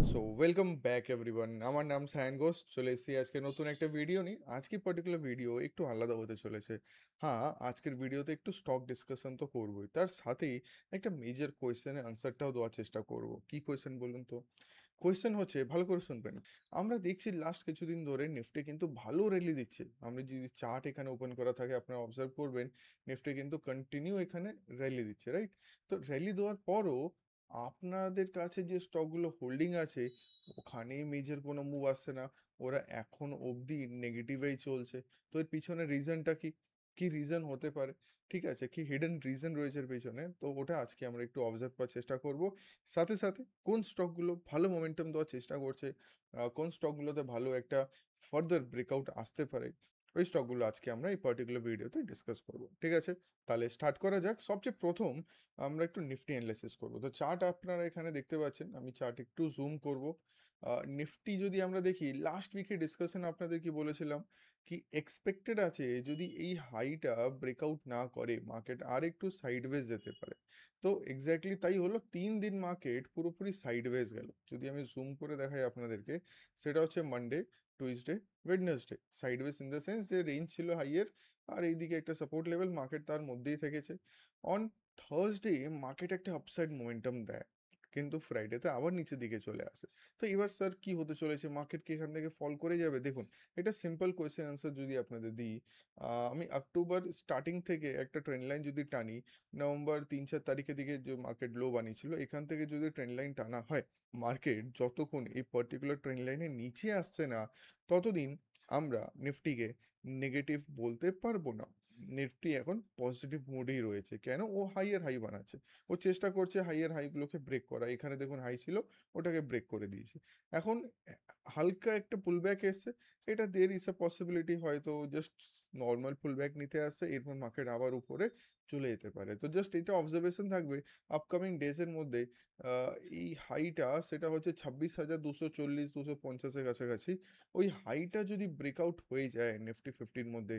So welcome back everyone. আমার নাম সায়ন ঘোষ। চলে এসেছি আজকে নতুন একটা ভিডিও নিয়ে। আজকে পার্টিকুলার ভিডিও একটু আলাদা হতে চলেছে। হ্যাঁ, আজকের ভিডিওতে একটু স্টক ডিসকাশন তো করবোই, তার সাথেই একটা মেজর কোয়েশ্চেনের আনসারটাও দেওয়ার চেষ্টা করব। কি কোয়েশ্চেন বলুন তো? কোয়েশ্চেন হচ্ছে, ভালো করে শুনবেন। আমরা দেখছি লাস্ট কিছুদিন ধরে নিফটি কিন্তু ভালো র্যালি দিচ্ছে। আমরা যদি চার্ট এখানে ওপেন করা থাকে, আপনারা অবজার্ভ করবেন নিফটি কিন্তু কন্টিনিউ এখানে র্যালি দিচ্ছে, রাইট? তো র্যালি দেওয়ার পরও আপনাদের কাছে যে স্টকগুলো হোল্ডিং আছে, ওখানেই মেজর কোনো মুভ আসছে না। ওরা এখন অবধি নেগেটিভেই চলছে। তো এর পিছনে রিজনটা কি? কি রিজন হতে পারে? ঠিক আছে, কি হিডেন রিজন রয়েছে এর পিছনে, তো ওটা আজকে আমরা একটু অবজার্ভ করার চেষ্টা করব। সাথে সাথে কোন স্টকগুলো ভালো মোমেন্টাম দেওয়ার চেষ্টা করছে, কোন স্টকগুলোতে ভালো একটা ফার্দার ব্রেকআউট আসতে পারে, ওই স্টকগুলো আজকে আমরা এই পার্টিকুলার ভিডিওতে ডিসকাস করব। ঠিক আছে, তাহলে স্টার্ট করা যাক। সবচেয়ে প্রথম আমরা একটু নিফটি অ্যানালাইসিস করব। তো চার্ট আপনারা এখানে দেখতে পাচ্ছেন, আমি চার্ট একটু জুম করব। নিফটি যদি আমরা দেখি, লাস্ট উইকে ডিসকাশন আপনাদের কি বলেছিলাম, কি এক্সপেক্টেড আছে যদি এই হাইটা ব্রেকআউট না করে মার্কেট আর একটু সাইডওয়েজ যেতে পারে। তো এক্স্যাক্টলি তাই হলো, 3 দিন মার্কেট পুরোপুরি সাইডওয়েজ গেল। যদি আমি জুম করে দেখাই আপনাদেরকে, সেটা হচ্ছে Monday, Tuesday, Wednesday sideways in the sense যে রেঞ্জ ছিল হাইয়ের, আর এইদিকে একটা সাপোর্ট লেভেল, মার্কেট তার মধ্যেই থেকেছে। অন থার্সডে মার্কেট একটা আপসাইড মোমেন্টাম দেয়, কিন্তু ফ্রাইডেতে আবার নিচের দিকে চলে আসে। তো এবার স্যার কি হতে চলেছে, মার্কেট কি এখান থেকে ফল করে যাবে? দেখুন, এটা সিম্পল কোয়েশ্চেন অ্যান্সার যদি আপনাদের দিই, আমি অক্টোবর স্টার্টিং থেকে একটা ট্রেন্ড লাইন যদি টানি, নভেম্বর 3-4 তারিখের দিকে যে মার্কেট লো বানিয়েছিল, এখান থেকে যদি ট্রেন্ড লাইন টানা হয়, মার্কেট যতক্ষণ এই পার্টিকুলার ট্রেন্ড লাইনের নিচে আসছে না, ততদিন আমরা নিফটিকে নেগেটিভ বলতে পারবো না। নিফটি এখন পজিটিভ মুডেই রয়েছে। কেন? ও হাইয়ের হাই বানাচ্ছে, ও চেষ্টা করছে হাইয়ের হাইগুলোকে ব্রেক করা। এখানে দেখুন হাই ছিল, ওটাকে ব্রেক করে দিয়েছে। এখন হালকা একটা পুলব্যাক এসছে, এটা দের ইস এ পসিবিলিটি হয়তো জাস্ট নর্মাল পুলব্যাক নিতে আসছে, এরপর মার্কেট আবার উপরে চলে যেতে পারে। তো জাস্ট এটা অবজারভেশন থাকবে আপকামিং ডেজের মধ্যে। আহ, এই হাইটা সেটা হচ্ছে 26,240 250-এর কাছাকাছি। ওই হাইটা যদি ব্রেকআউট হয়ে যায় নিফটি ফিফটির মধ্যে,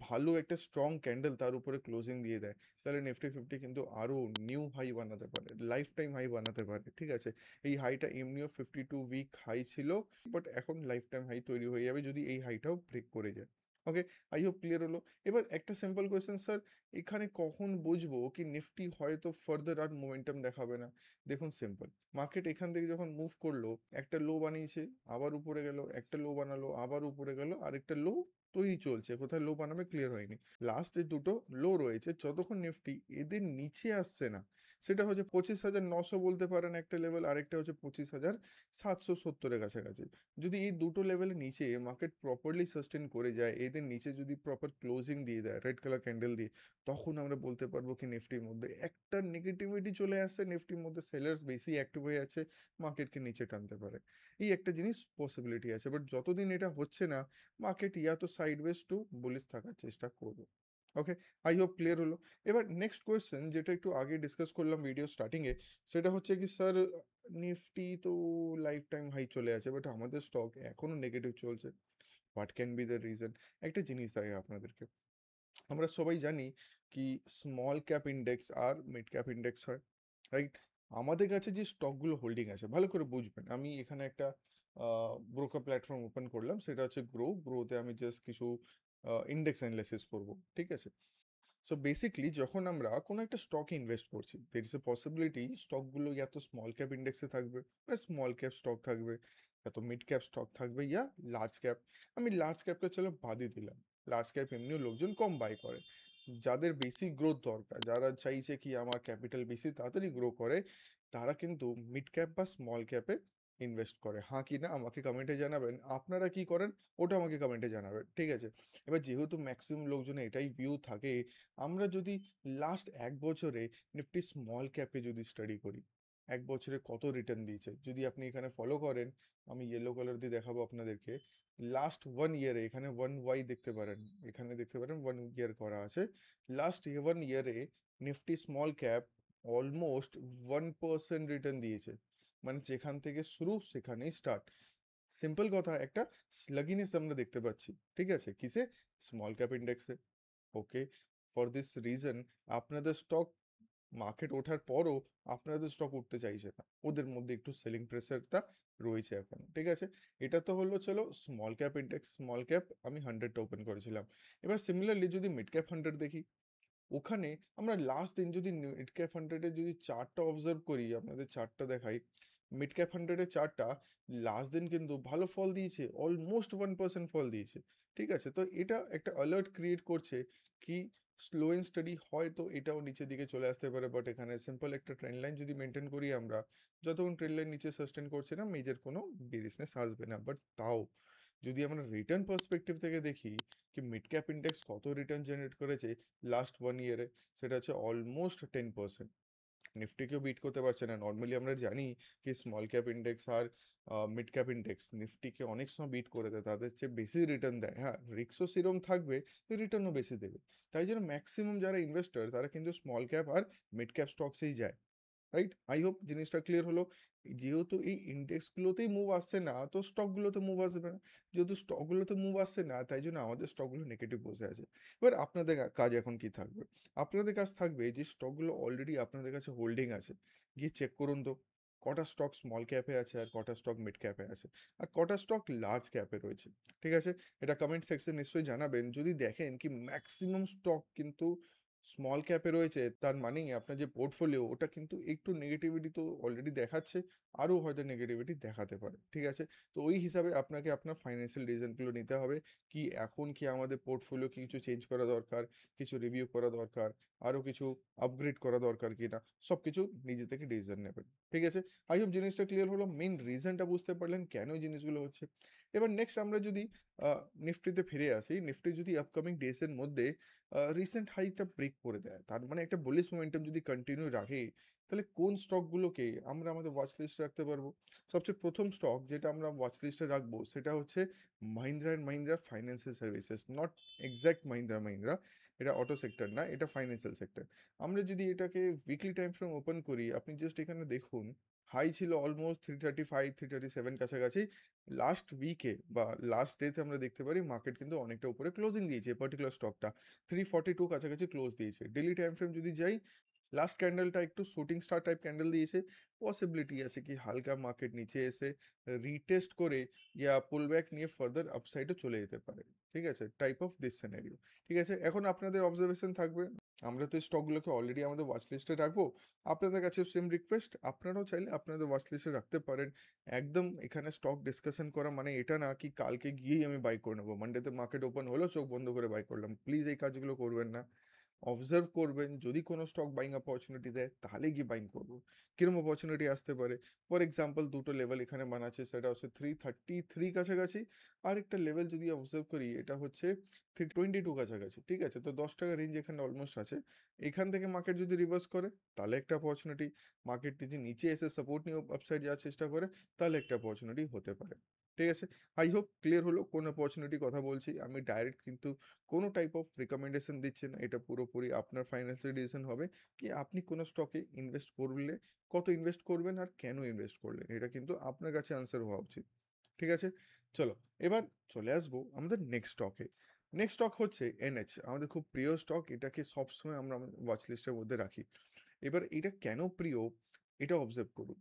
ভালো একটা স্ট্রং ক্যান্ডেল তার উপরে ক্লোজিং দিয়ে দেয়, তাহলে নিফটি ফিফটি কিন্তু আরও নিউ হাই বানাতে পারে, লাইফ টাইম হাই বানাতে পারে। ঠিক আছে, এই হাইটা এমনিও 52 উইক হাই ছিল, বাট এখন লাইফ টাইম হাই তৈরি হয়ে যাবে যদি এই হাইটাও ব্রেক করে যায়। ওকে, আই হোপ ক্লিয়ার হলো। এবার একটা সিম্পল কোয়েশ্চেন, স্যার এখানে কখন বুঝবো কি নিফটি হয়তো ফার্দার আর মোমেন্টাম দেখাবে না? দেখুন সিম্পল, মার্কেট এখান থেকে যখন মুভ করলো, একটা লো বানিয়েছে, আবার উপরে গেল, একটা লো বানালো, আবার উপরে গেল, আরেকটা লো তৈরি চলছে, কোথায় লো বানাবে ক্লিয়ার হয়নি। লাস্ট যে দুটো লো রয়েছে, যতক্ষণ নিফটি এদের নিচে আসছে না, সেটা হচ্ছে 25,900 বলতে পারেন একটা লেভেল, আরেকটা হচ্ছে 25,770-এর কাছাকাছি। যদি এই দুটো লেভেলের নিচে মার্কেট প্রপারলি সাস্টেন করে যায়, এদের নিচে যদি প্রপার ক্লোজিং দিয়ে দেয় রেড কালার ক্যান্ডেল দিয়ে, তখন আমরা বলতে পারবো কি নিফটির মধ্যে একটা নেগেটিভিটি চলে আসছে, নিফটির মধ্যে সেলার্স বেশি অ্যাক্টিভ হয়ে আছে, মার্কেটকে নিচে টানতে পারে। এই একটা জিনিস পসিবিলিটি আছে, বাট যতদিন এটা হচ্ছে না, মার্কেট ইয়া তো সাইডওয়েজ টু বুলিশ থাকার চেষ্টা করবে। ওকে, আই হোপ ক্লিয়ার হলো। এবার নেক্সট কোয়েশ্চেন, যেটা একটু আগে ডিসকাস করলাম ভিডিও স্টার্টিংয়ে, সেটা হচ্ছে কি স্যার নিফটি তো লাইফ টাইম হাই চলে আছে, বাট আমাদের স্টক এখনো নেগেটিভ চলছে, what can be the reason? একটা জিনিস থাকে আপনাদেরকে, আমরা সবাই জানি কি স্মল ক্যাপ ইন্ডেক্স আর মিড ক্যাপ ইন্ডেক্স হয়, রাইট? আমাদের কাছে যে স্টকগুলো হোল্ডিং আছে, ভালো করে বুঝবেন, আমি এখানে একটা ব্রোকার প্ল্যাটফর্ম ওপেন করলাম, সেটা হচ্ছে গ্রোতে আমি জাস্ট কিছু ইন্ডেক্স অ্যানালাইসিস করব। ঠিক আছে, সো বেসিকলি যখন আমরা কোনো একটা স্টকে ইনভেস্ট করছি, দের ইস এ পসিবিলিটি স্টকগুলো ইয়া তো স্মল ক্যাপ ইন্ডেক্সে থাকবে, বা স্মল ক্যাপ স্টক থাকবে, ইয়া তো মিড ক্যাপ স্টক থাকবে, ইয়া লার্জ ক্যাপ। আমি লার্জ ক্যাপটা চলো বাদই দিলাম, লার্জ ক্যাপ এমনিও লোকজন কম বাই করে। যাদের বেশি গ্রোথ দরকার, যারা চাইছে কি আমার ক্যাপিটাল বেশি তাড়াতাড়ি গ্রো করে, তারা কিন্তু মিড ক্যাপ বা স্মল ক্যাপে ইনভেস্ট করে। হ্যাঁ কি না আমাকে কমেন্টে জানাবেন, আপনারা কি করেন ওটা আমাকে কমেন্টে জানাবেন। ঠিক আছে, এবার যেহেতু ম্যাক্সিমাম লোকজনের এটাই ভিউ থাকে, আমরা যদি লাস্ট 1 বছরে নিফটি স্মল ক্যাপে যদি স্টাডি করি, 1 বছরে কত রিটার্ন দিয়েছে যদি আপনি এখানে ফলো করেন, আমি ইয়েলো কালার দিয়ে দেখাবো আপনাদেরকে। লাস্ট 1 ইয়ারে এখানে 1 ওয়াই দেখতে পারেন, এখানে দেখতে পারেন 1 ইয়ার করা আছে। লাস্ট 1 ইয়ারে Nifty small cap almost 1% return দিয়েছে, মানে যেখান থেকে শুরু সেখানেই স্টার্ট। সিম্পল কথা, একটা স্লাগিনেস আমরা দেখতে পাচ্ছি। ঠিক আছে, কিসে? স্মল ক্যাপ ইন্ডেক্সে। ওকে, ফর দিস রিজন আপনাদের স্টক মার্কেট ওঠার পরও আপনাদের স্টক উঠতে চাইছে না, ওদের মধ্যে একটু সেলিং প্রেসারটা রয়েছে এখন, ঠিক আছে। এটা তো হলো চলো small cap index, small cap আমি 100টা ওপেন করেছিলাম। এবার সিমিলারলি যদি মিড ক্যাপ 100 দেখি, ওখানে আমরা লাস্ট দিন যদি মিড ক্যাপ 100-এর যদি চার্টটা অবজার্ভ করি, আপনাদের চার্টটা দেখাই, মিড ক্যাপ 100-এর চার্টটা লাস্ট দিন কিন্তু ভালো ফল দিয়েছে, অলমোস্ট 1% ফল দিয়েছে, ঠিক আছে। তো এটা একটা অ্যালার্ট ক্রিয়েট করছে কি স্লো অ্যান্ড স্টাডি হয়তো এটাও নিচের দিকে চলে আসতে পারে, বাট এখানে সিম্পল একটা ট্রেন্ড লাইন যদি মেনটেন করি আমরা, যতক্ষণ ট্রেন্ড লাইন নিচে সাস্টেন করছে না, মেজর কোনো বেরিসনেস আসবে না। বাট তাও যদি আমরা রিটার্ন পার্সপেক্টিভ থেকে দেখি কি মিড ক্যাপ ইন্ডেক্স কত রিটার্ন জেনারেট করেছে লাস্ট 1 ইয়ারে, সেটা হচ্ছে অলমোস্ট 10%। নিফটিকেও বিট করতে পারছে না। নর্মালি আমরা জানি কি স্মল ক্যাপ ইন্ডেক্স আর মিড ক্যাপ ইন্ডেক্স নিফটিকে অনেক সময় বিট করে দেয়, তাদের চেয়ে বেশি রিটার্ন দেয়। হ্যাঁ, রিস্কও সেরকম থাকবে, রিটার্নও বেশি দেবে। তাই জন্য ম্যাক্সিমাম যারা ইনভেস্টর তারা কিন্তু স্মল ক্যাপ আর মিড ক্যাপ স্টকসেই যায়, রাইট। আই হোপ জিনিসটা ক্লিয়ার হলো। যেহেতু এই ইন্ডেক্সগুলোতেই মুভ আসছে না, তো স্টকগুলোতে মুভ আসবে না। যেহেতু স্টকগুলোতে মুভ আসছে না, তাই জন্য আমাদের স্টকগুলো নেগেটিভ বসে আছে। এবার আপনাদের কাজ এখন কি থাকবে? আপনাদের কাজ থাকবে যে স্টকগুলো অলরেডি আপনাদের কাছে হোল্ডিং আছে, গিয়ে চেক করুন তো কটা স্টক স্মল ক্যাপে আছে আর কটা স্টক মিড ক্যাপে আছে আর কটা স্টক লার্জ ক্যাপে রয়েছে, ঠিক আছে। এটা কমেন্ট সেকশন নিশ্চয়ই জানাবেন। যদি দেখেন কি ম্যাক্সিমাম স্টক কিন্তু স্মল ক্যাপে রয়েছে, তার মানেই আপনার যে পোর্টফোলিও ওটা কিন্তু একটু নেগেটিভিটি তো অলরেডি দেখাচ্ছে, আরও হয়তো নেগেটিভিটি দেখাতে পারে, ঠিক আছে। তো ওই হিসাবে আপনাকে আপনার ফাইন্যান্সিয়াল ডিসিশনগুলো নিতে হবে কি এখন কি আমাদের পোর্টফোলিও কিছু চেঞ্জ করা দরকার, কিছু রিভিউ করা দরকার, আরও কিছু আপগ্রেড করা দরকার কি না, সব কিছু নিজে থেকে ডিসিশন নেবেন, ঠিক আছে। আই হোপ জিনিসটা ক্লিয়ার হলো, মেন রিজনটা বুঝতে পারলেন কেন এই জিনিসগুলো হচ্ছে। এবার নেক্সট আমরা যদি নিফটিতে ফিরে আসি, নিফটি যদি আপকামিং ডেজের মধ্যে রিসেন্ট হাইটা ব্রেক করে দেয়, তার মানে একটা বুলিশ মোমেন্টাম যদি কন্টিনিউ রাখে, তাহলে কোন স্টকগুলোকে আমরা আমাদের ওয়াচ লিস্টে রাখতে পারবো? সবচেয়ে প্রথম স্টক যেটা আমরা ওয়াচ লিস্টে রাখবো সেটা হচ্ছে Mahindra and Mahindra financial services, not exact Mahindra Mahindra, এটা অটো সেক্টর না, এটা ফাইন্যান্সিয়াল সেক্টর। আমরা যদি এটাকে উইকলি টাইম ফ্রেম ওপেন করি, আপনি জাস্ট এখানে দেখুন, হাই ছিল অলমোস্ট 335 337 কাছাকাছি, লাস্ট উইকে বা লাস্ট ডেতে আমরা দেখতে পারি মার্কেট কিন্তু অনেকটা উপরে ক্লোজিং দিয়েছে, পার্টিকুলার স্টকটা 342 কাছাকাছি ক্লোজ দিয়েছে। ডেলি টাইম ফ্রেম যদি যাই, লাস্ট ক্যান্ডেলটা একটু শুটিং স্টার টাইপ ক্যান্ডেল দিয়েছে, পসিবিলিটি আছে কি হালকা মার্কেট নিচে এসে রিটেস্ট করে ইয়া পুল ব্যাক নিয়ে ফার্দার আপসাইডে চলে যেতে পারে, ঠিক আছে, টাইপ অফ দিস সিনারিও, ঠিক আছে। এখন আপনাদের অবজারভেশন থাকবে, আমরা তো স্টকগুলোকে অলরেডি আমাদের ওয়াচ লিস্টে রাখবো, আপনাদের কাছে সেম রিকোয়েস্ট, আপনারাও চাইলে আপনাদের ওয়াচ লিস্টে রাখতে পারেন। একদম এখানে স্টক ডিসকাশন করা মানে এটা না কি কালকে গিয়েই আমি বাই করে নেবো, মানডেতে মার্কেট ওপেন হলো চোখ বন্ধ করে বাই করলাম, প্লিজ এই কাজগুলো করবেন না। অবজার্ভ করবেন, যদি কোনো স্টক বাইং অপরচুনিটি দেয় তাহলে গিয়ে বাইং করবো। কিরম অপরচুনিটি আসতে পারে? ফর এক্সাম্পল দুটো লেভেল এখানে বানাচ্ছে, সেটা হচ্ছে 333 কাছাকাছি, আর একটা লেভেল যদি অবজার্ভ করি এটা হচ্ছে 322 কাছাকাছি, ঠিক আছে। তো 10 টাকা রেঞ্জ এখানে অলমোস্ট আছে। এখান থেকে মার্কেট যদি রিভার্স করে তাহলে একটা অপরচুনিটি, মার্কেট যদি নিচে এসে সাপোর্ট নিয়ে আপসাইড যাওয়ার চেষ্টা করে তাহলে একটা অপরচুনিটি হতে পারে, ঠিক আছে। আই হোপ ক্লিয়ার হলো কোন অপরচুনিটি কথা বলছি আমি, ডাইরেক্ট কিন্তু কোনো টাইপ অফ রিকমেন্ডেশন দিচ্ছে না, এটা পুরোপুরি আপনার ফাইন্যান্সিয়াল ডিসিশন হবে কি আপনি কোনো স্টকে ইনভেস্ট করলে কত ইনভেস্ট করবেন আর কেন ইনভেস্ট করলেন, এটা কিন্তু আপনার কাছে আনসার হওয়া উচিত, ঠিক আছে। চলো এবার চলে আসবো আমাদের নেক্সট স্টকে। নেক্সট স্টক হচ্ছে এনএচ, আমাদের খুব প্রিয় স্টক, এটাকে সবসময় আমরা ওয়াচ লিস্টের মধ্যে রাখি। এবার এটা কেন প্রিয় এটা অবজার্ভ করুন।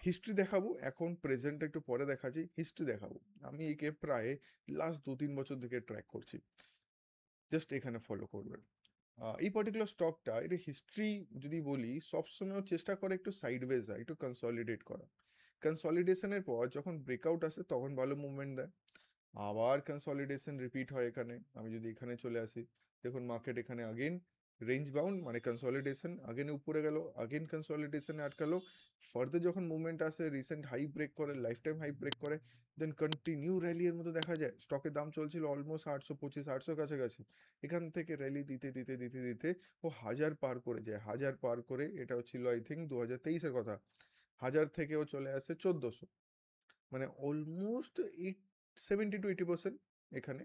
হিস্ট্রি দেখাবো, এখন প্রেজেন্টটা একটু পরে দেখাচ্ছি, হিস্ট্রি দেখাবো। আমি একে প্রায় লাস্ট 2-3 বছর থেকে ট্র্যাক করছি, জাস্ট এখানে ফলো করবেন। এই পার্টিকুলার স্টকটা এটা হিস্ট্রি যদি বলি সবসময় চেষ্টা করে একটু সাইডওয়েজ যায়, একটু কনসলিডেট করা। কনসলিডেশনের পর যখন ব্রেকআউট আসে তখন ভালো মুভমেন্ট দেয়, আবার কনসলিডেশন রিপিট হয় এখানে। আমি যদি এখানে চলে আসি, দেখুন মার্কেট এখানে আগেন রেঞ্জ বাউন্ড মানে কনসলিডেশন, আগেন উপরে গেল, আগেন কনসলিডেশনে আটকালো, ফার্দার যখন মুভমেন্ট আসে রিসেন্ট হাই ব্রেক করে, লাইফ টাইম হাই ব্রেক করে, দেন কন্টিনিউ র্যালি এর মতো দেখা যায়। স্টকের দাম চলছিল অলমোস্ট 825 800 কাছাকাছি, এখান থেকে র্যালি দিতে দিতে দিতে দিতে ও 1000 পার করে যায়, 1000 পার করে, এটা ছিল আই থিঙ্ক 2023-এর কথা, 1000 থেকেও চলে আসে 1400, মানে অলমোস্ট 70-80% এখানে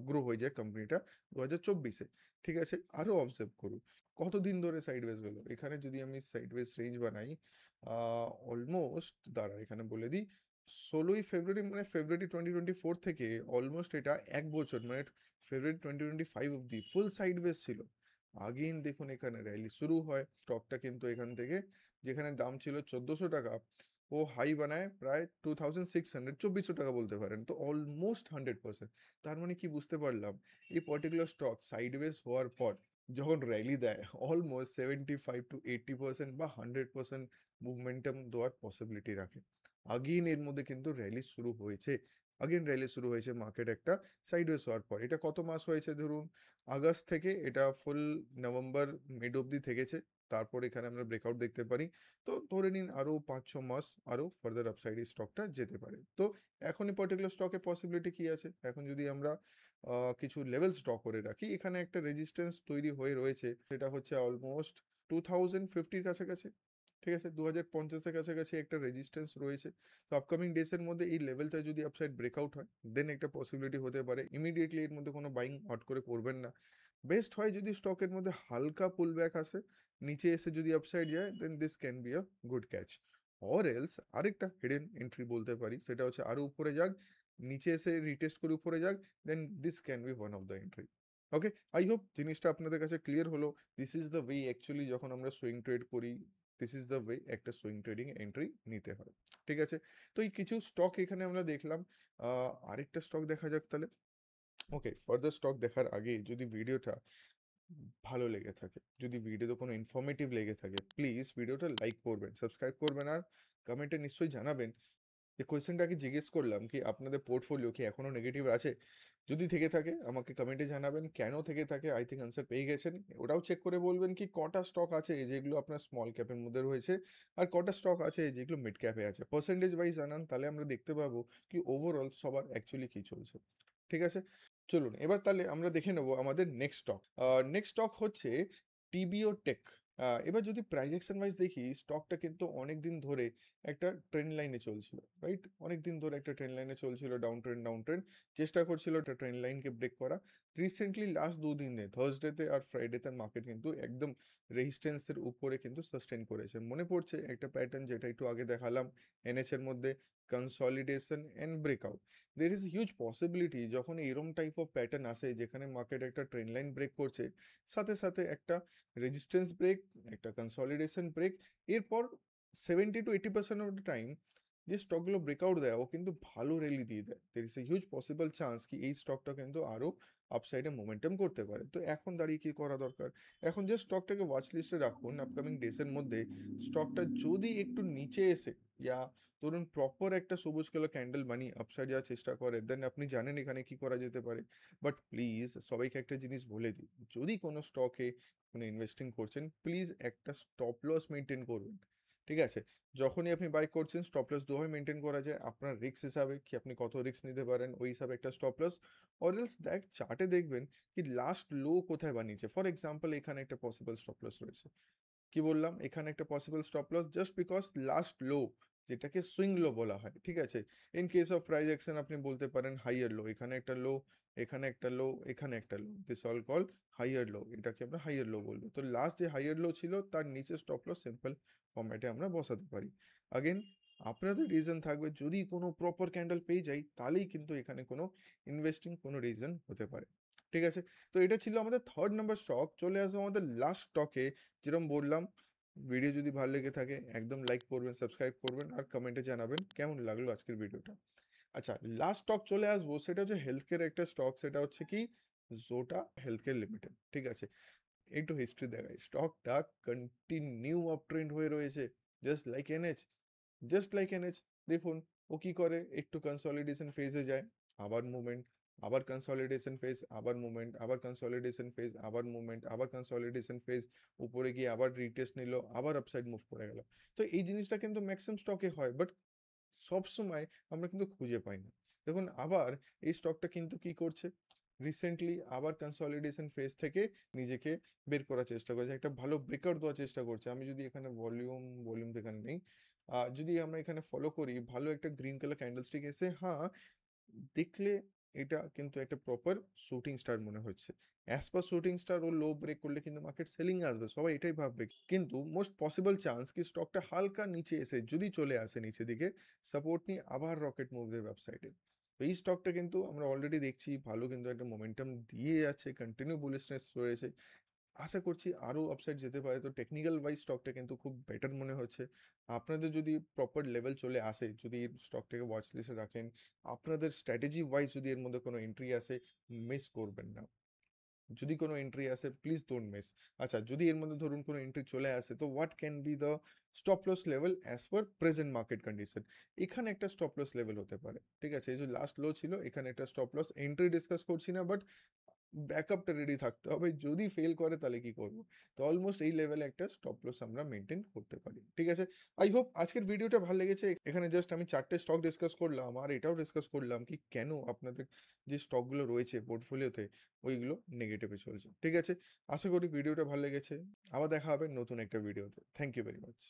গ্রো হয়ে যায় কোম্পানিটা 2024-এ, ঠিক আছে। আরও অবজার্ভ করুন কতদিন ধরে সাইডওয়েজ গেলো, এখানে যদি আমি সাইডওয়েজ রেঞ্জ বানাই অলমোস্ট, দাঁড়া এখানে বলে দিই, 16ই ফেব্রুয়ারি মানে ফেব্রুয়ারি 2024 থেকে অলমোস্ট এটা 1 বছর মানে ফেব্রুয়ারি 2025 অব্দি ফুল সাইডওয়েজ ছিল। আগেইন দেখুন এখানে র্যালি শুরু হয়, স্টকটা কিন্তু এখান থেকে যেখানে দাম ছিল 1400 টাকা, ও হাই বানায় প্রায় 2600, 2400 টাকা বলতে পারেন, তো অলমোস্ট 100%। তার মানে কি বুঝতে পারলাম, এই পার্টিকুলার স্টক সাইডওয়েজ হওয়ার পর যখন র্যালি দেয় অলমোস্ট 75 to 80% বা 100% মুভমেন্টাম দেওয়ার পসিবিলিটি রাখে। আগেইন এর মধ্যে কিন্তু র্যালি শুরু হয়েছে, আগেইন র্যালি শুরু হয়েছে মার্কেট একটা সাইডওয়েজ হওয়ার পর। এটা কত মাস হয়েছে ধরুন, আগস্ট থেকে এটা ফুল নভেম্বর মিড অবধি থেকেছে, তারপর এখানে আমরা ব্রেকআউট দেখতে পারি। তো ধরে নিন আরও 5-6 মাস আরও ফার্দার আপসাইড এই স্টকটা যেতে পারে। তো এখন এই পার্টিকুলার স্টকের পসিবিলিটি কি আছে, এখন যদি আমরা কিছু লেভেলস ড্র করে রাখি, এখানে একটা রেজিস্ট্যান্স তৈরি হয়ে রয়েছে, সেটা হচ্ছে অলমোস্ট 2050-র কাছাকাছি। ঠিক আছে, 2050-এর কাছাকাছি একটা রেজিস্ট্যান্স রয়েছে। তো আপকামিং ডেসের মধ্যে এই লেভেলটা যদি আপসাইড ব্রেকআউট হয়, দেন একটা পসিবিলিটি হতে পারে। ইমিডিয়েটলি এর মধ্যে কোনো বাইং হট করে করবেন না। বেস্ট হয় যদি স্টকের মধ্যে হালকা পুল ব্যাক আসে, নিচে এসে যদি আপসাইড যায়, then this can be a good catch. Or else আরেকটা হিডেন এন্ট্রি বলতে পারি, সেটা হচ্ছে আরো উপরে যাক, নিচে এসে রিটেস্ট করে উপরে যাক, then this can be one of the entry. Okay, I hope জিনিসটা আপনাদের কাছে ক্লিয়ার হলো। This is the way actually যখন আমরা সুইং ট্রেড করি, দিস ইজ দ্য ওয়ে একটা সুইং ট্রেডিং এন্ট্রি নিতে হয়। ঠিক আছে, তো এই কিছু স্টক এখানে আমরা দেখলাম, আরেকটা স্টক দেখা যাক তাহলে। ওকে, ফার্দার স্টক দেখার আগে যদি ভিডিওটা ভালো লেগে থাকে, যদি ভিডিওতে কোনো ইনফরমেটিভ লেগে থাকে, প্লিজ ভিডিওটা লাইক করবেন, সাবস্ক্রাইব করবেন, আর কমেন্টে নিশ্চয়ই জানাবেন যে কোয়েশ্চেনটাকে জিজ্ঞেস করলাম কি আপনাদের পোর্টফোলিও কি এখনও নেগেটিভ আছে। যদি থেকে থাকে আমাকে কমেন্টে জানাবেন, কেন থেকে থাকে আই থিঙ্ক আনসার পেয়ে গেছেন। ওটাও চেক করে বলবেন কি কটা স্টক আছে যেগুলো আপনার স্মল ক্যাপের মধ্যে রয়েছে, আর কটা স্টক আছে যেগুলো মিড ক্যাপে আছে, পার্সেন্টেজ ওয়াইজ জানান, তাহলে আমরা দেখতে পাবো কি ওভারঅল সবার অ্যাকচুয়ালি কি চলছে। ঠিক আছে, চলুন এবার তাহলে আমরা দেখে নেবো আমাদের নেক্সট স্টক। নেক্সট স্টক হচ্ছে টিবিও টেক। এবার যদি প্রাইস অ্যাকশন ওয়াইজ দেখি, স্টকটা কিন্তু অনেক দিন ধরে একটা ট্রেন্ড লাইনে চলছিল, রাইট? অনেক দিন ধরে একটা ট্রেন্ড লাইনে চলছিল, ডাউন ট্রেন্ড ডাউন ট্রেন্ড, চেষ্টা করছিল একটা ট্রেন্ড লাইনকে ব্রেক করা। রিসেন্টলি লাস্ট 2 দিনে থার্সডেতে আর ফ্রাইডেতে মার্কেট কিন্তু একদম রেজিস্ট্যান্সের উপরে কিন্তু সাস্টেন করেছে। মনে পড়ছে একটা প্যাটার্ন যেটা একটু আগে দেখালাম, এনএচ এর মধ্যে consolidation and breakout. There is huge possibility যখন এরম টাইপ অফ প্যাটার্ন আসে যেখানে মার্কেট একটা ট্রেন্ড লাইন ব্রেক করছে, সাথে সাথে একটা রেজিস্ট্যান্স ব্রেক, একটা কনসলিডেশন ব্রেক, এরপর 70 to 80% অফ দ্য টাইম যে স্টকগুলো ব্রেকআউট দেয় ও কিন্তু ভালো র্যালি দিয়ে দেয়। দের ইস এ হিউজ পসিবল চান্স কি এই স্টকটা কিন্তু আরও আপসাইডে মোমেন্টাম করতে পারে। তো এখন দাঁড়িয়ে কি করা দরকার, এখন যে স্টকটাকে ওয়াচ লিস্টে রাখুন, আপকামিং ডেসের মধ্যে স্টকটা যদি একটু নিচে এসে, ইয়া ধরুন প্রপার একটা সবুজ কালার ক্যান্ডেল বানিয়ে আপসাইড যাওয়ার চেষ্টা করে, দেন আপনি জানেন এখানে কি করা যেতে পারে। বাট প্লিজ সবাইকে একটা জিনিস বলে দিই, যদি কোনো স্টকে কোনো ইনভেস্টিং করছেন, প্লিজ একটা স্টপ লস মেনটেন করবেন। ঠিক আছে, যখনই আপনি বাই করছেন স্টপ লস দুভাবে মেনটেন করা যায়, আপনার রিস্ক হিসাবে কি আপনি কত রিস্ক নিতে পারেন ওই হিসাবে একটা স্টপ লস। অরেলস দেখ চার্টে দেখবেন কি লাস্ট লো কোথায় বানিয়েছে। ফর এক্সাম্পল এখানে একটা পসিবল স্টপ লস রয়েছে, কি বললাম, এখানে একটা possible stop loss just because last low, যেটাকে সুইং লো বলা হয়। ঠিক আছে, in case of price action আপনি বলতে পারেন হাইয়ার লো, এখানে একটা লো, এখানে একটা লো, এখানে একটা লো, দিস অল কল হাইয়ার লো, এটাকে আমরা হাইয়ার লো বলবো। তো লাস্ট যে হাইয়ার লো ছিল তার নিচে স্টপ লস সিম্পল ফর্ম্যাটে আমরা বসাতে পারি। আগেন আপনাদের রিজন থাকবে, যদি কোনো প্রপার ক্যান্ডেল পেয়ে যাই তাহলেই কিন্তু এখানে কোনো ইনভেস্টিং কোনো রিজন হতে পারে। ঠিক আছে, তো এটা ছিল আমাদের থার্ড নাম্বার স্টক। চলে আসবো আমাদের লাস্ট স্টকে। যেরকম বললাম, ভিডিও যদি ভালো লেগে থাকে একদম লাইক করবেন, সাবস্ক্রাইব করবেন, আর কমেন্টে জানাবেন কেমন লাগলো আজকের ভিডিওটা। আচ্ছা, লাস্ট স্টক চলে আসবো, সেটা হচ্ছে হেলথ কেয়ার একটা স্টক, সেটা হচ্ছে কি জোটা হেলথ কেয়ার লিমিটেড। ঠিক আছে, একটু হিস্ট্রি দেখায়, স্টকটা কন্টিনিউ আপ ট্রেন্ড হয়ে রয়েছে, just like NH, just like NH. দেখুন ও কি করে, একটু কনসলিডেশন ফেজে যায়, আবার মুভমেন্ট, আবার কনসলিডেশন ফেজ, আবার মুভমেন্ট, আবার কনসলিডেশন ফেজ, আবার মুভমেন্ট, আবার কনসলিডেশন ফেজ, উপরে গিয়ে আবার রিটেস্ট নিল, আবার আপসাইড মুভ করে গেল। তো এই জিনিসটা কিন্তু ম্যাক্সিমাম স্টকে হয়, বাট সব সময় আমরা কিন্তু খুঁজে পাই না। দেখুন আবার এই স্টকটা কিন্তু কি করছে, রিসেন্টলি আবার কনসলিডেশন ফেজ থেকে নিজেকে বের করার চেষ্টা করছে, একটা ভালো ব্রেকআউট দেওয়ার চেষ্টা করছে। আমি যদি এখানে ভলিউম তো এখানে নেই, যদি আমরা এখানে ফলো করি, ভালো একটা গ্রিন কালার ক্যান্ডেলস্টিক এসে, হ্যাঁ দেখলে এটা কিন্তু একটা প্রপার শুটিং স্টার মনে হচ্ছে। অ্যাজ পার শুটিং স্টার ও লো ব্রেক করলে কিন্তু মার্কেট সেলিং আসবে, সবাই এটাই ভাববে। কিন্তু মোস্ট পসিবল চান্স কি স্টকটা হালকা নিচে এসে যদি চলে আসে নিচে দিকে, সাপোর্ট নিয়ে আবার রকেট মুভ দেবে ওয়েবসাইটে। তো এই স্টকটা কিন্তু আমরা অলরেডি দেখছি ভালো কিন্তু একটা মোমেন্টাম দিয়ে যাচ্ছে, কন্টিনিউ বুলিশনেস রয়েছে। আশা করছি আরও আপসাইড যেতে পারে। তো টেকনিক্যাল ওয়াইজ স্টকটা কিন্তু খুব বেটার মনে হচ্ছে। আপনাদের যদি প্রপার লেভেল চলে আসে, যদি স্টকটাকে ওয়াচ লিস্টে রাখেন, আপনাদের স্ট্র্যাটেজি ওয়াইজ যদি এর মধ্যে কোনো এন্ট্রি আসে, মিস করবেন না। যদি কোনো এন্ট্রি আসে প্লিজ ডোন্ট মিস। আচ্ছা, যদি এর মধ্যে ধরুন কোনো এন্ট্রি চলে আসে, তো what can be the stop loss level as per present market condition? এখানে একটা স্টপ লস লেভেল হতে পারে, ঠিক আছে? এই যে লাস্ট লো ছিল, এখানে একটা স্টপ লস, এন্ট্রি ডিসকাস করছি না, বাট ব্যাকআপটা রেডি থাকতে হবে, যদি ফেল করে তাহলে কি করব। তো অলমোস্ট এই লেভেলে একটা স্টপ লস আমরা মেনটেন করতে পারি, ঠিক আছে? আই হোপ আজকের ভিডিওটা ভালো লেগেছে। এখানে জাস্ট আমি 4টে স্টক ডিসকাস করলাম, আর এটাও ডিসকাস করলাম কি কেন আপনাদের যে স্টকগুলো রয়েছে পোর্টফোলিওতে ওইগুলো নেগেটিভে চলছে, ঠিক আছে? আশা করি ভিডিওটা ভালো লেগেছে। আবার দেখা হবে নতুন একটা ভিডিওতে। Thank you very much.